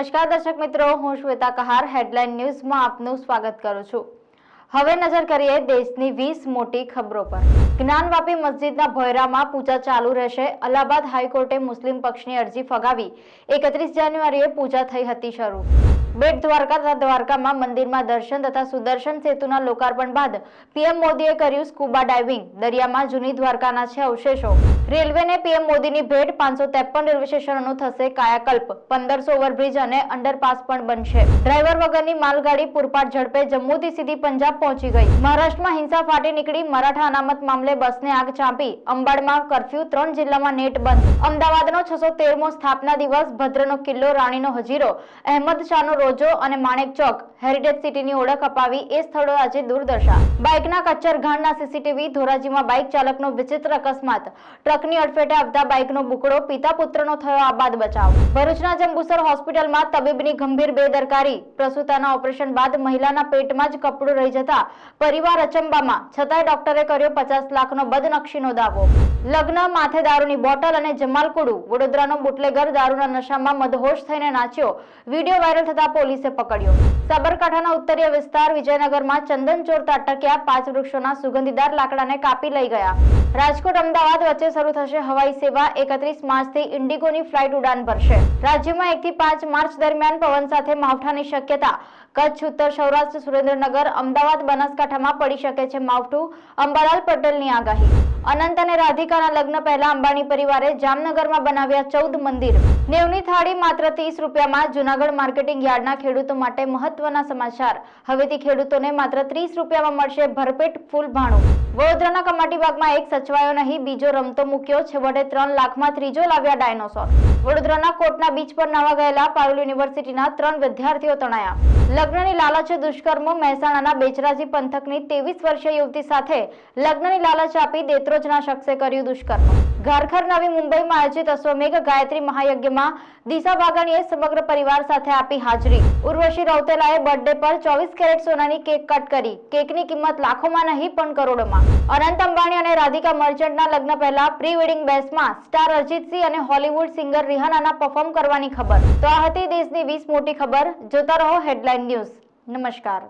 નમસ્કાર દર્શક મિત્રો, હું શ્વેતા કહાર હેડલાઇન ન્યૂઝમાં આપનું સ્વાગત કરું છું। હવે નજર કરીએ દેશની 20 મોટી ખબરો પર। જ્ઞાનવાપી મસ્જિદના ભોયરામાં પૂજા ચાલુ રહેશે। અલ્હાબાદ હાઈકોર્ટે મુસ્લિમ પક્ષની અરજી ફગાવી 31 જાન્યુઆરીએ પૂજા થઈ હતી શરૂ। બેટ દ્વારકા તથા દ્વારકામાં મંદિરમાં દર્શન તથા સુદર્શન સેતુના લોકાર્પણ બાદ પીએમ મોદીએ કર્યું સ્કૂબા ડાઇવિંગ। દરિયામાં જૂની દ્વારકાના છે અવશેષો। રેલવેને પીએમ મોદીની ભેટ। 553 રેલવે સ્ટેશનોનું થશે કાયાકલ્પ। 1500 ઓવરબ્રિજ અને અંડરપાસ પણ બનશે। ડ્રાઈવર વગરની માલગાડી પૂરપાટ ઝડપે જમ્મુથી સીધી પંજાબ પહોંચી ગઈ। મહારાષ્ટ્રમાં હિંસા ફાટી નીકળી। મરાઠા અનામત મામલે બસને આગ ચાંપી। અંબાડમાં કર્ફ્યુ। 3 જિલ્લામાં નેટ બંધ। અમદાવાદનો 613મો સ્થાપના દિવસ। ભદ્રનો કિલ્લો, રાણીનો હજીરો, અહેમદ શાહનો રોજો અને માણેક ચોક હેરિટેજ સિટીની ઓળખ અપાવી એ સ્થળો આજે દુર્દશા। બાઇકના કચ્ચર ઘાણના સીસીટીવી। ધોરાજીમાં બાઇક ચાલકનો વિચિત્ર અકસ્માત। ટ્રકની અડફેટે આવતા બાઇકનો બુકડો। પિતા પુત્રનો થયો આબાદ બચાવ। ભરૂચના જંબુસર હોસ્પિટલમાં તબીબની ગંભીર બેદરકારી। પ્રસૂતાના ઓપરેશન બાદ મહિલાના પેટમાં જ કપડું રહી જતા પરિવાર અચંબામાં। છતાંય ડોક્ટરે કર્યો 50 લાખનો બદનક્ષીનો દાવો। લગ્ન, માથે દારૂની બોટલ અને જમાલકુડું। વડોદરાનો બુટલેગર દારૂના નશામાં મદહોશ થઈને નાચ્યો। વિડીયો વાયરલ થતા પોલીસે પકડ્યો। સાબરકાંઠાના ઉત્તરીય વિસ્તાર વિજયનગરમાં ચંદન ચોર ત્રાટક્યા। 5 વૃક્ષોના સુગંધીદાર લાકડાને કાપી લઈ ગયા। રાજકોટ અમદાવાદ વચ્ચે શરૂ થશે હવાઈ સેવા। 31 માર્ચથી ઇન્ડિગોની ફ્લાઇટ ઉડાન ભરશે। રાજ્યમાં 1 થી 5 માર્ચ દરમિયાન પવન સાથે માવઠાની શક્યતા। કચ્છ, ઉત્તર સૌરાષ્ટ્ર, સુરેન્દ્રનગર, અમદાવાદ, બનાસકાંઠામાં પડી શકે છે માવઠું। અંબાલાલ પટેલની આગાહી। અનંત અને રાધિકાના લગ્ન પહેલા અંબાણી પરિવારે જામનગરમાં બનાવ્યા 14 મંદિર। 90ની થાળી માત્ર 30 રૂપિયામાં। જૂનાગઢ માર્કેટિંગ યાર્ડના ખેડૂતો માટે મહત્વના સમાચાર। હવેથી ખેડૂતોને માત્ર 30 રૂપિયામાં મળશે ભરપેટ ફૂલ ભાણું। વડોદરાના કમાટીબાગમાં એક સચવાયો નહીં, બીજો રમતો મૂક્યો। છેવટે 3 લાખમાં ત્રીજો લાવ્યા ડાયનોસોર। વડોદરાના કોટના બીચ પર નાવા ગયેલા પારુલ યુનિવર્સિટીના 3 વિદ્યાર્થીઓ તણાયા। લગ્નની લાલચે દુષ્કર્મ। મહેસાણાના બેચરાજી પંથકની 23 વર્ષીય યુવતી સાથે લગ્નની લાલચ આપી દેત્રોજના શખ્સે કર્યું દુષ્કર્મ। ઘારખર નવી મુંબઈમાં આયોજિત અશ્વમેઘ ગાયત્રી મહાયજ્ઞમાં દિશા વાઘાણીએ સમગ્ર પરિવાર સાથે આપી હાજરી। ઉર્વશી રૌતેલાએ બર્થડે પર 24 કેરેટ સોનાની કેક કટ કરી। કેકની કિંમત લાખોમાં નહીં પણ કરોડોમાં। અનંત અંબાણી અને રાધિકા મર્ચન્ટના લગ્ન પહેલા પ્રી વેડિંગ બેસમાં સ્ટાર અરિજીત સિંહ અને હોલીવુડ સિંગર રિહાનાના પરફોર્મ કરવાની ખબર। તો આ હતી દેશની 20 મોટી ખબર। જોતા રહો હેડલાઇન ન્યૂઝ। નમસ્કાર।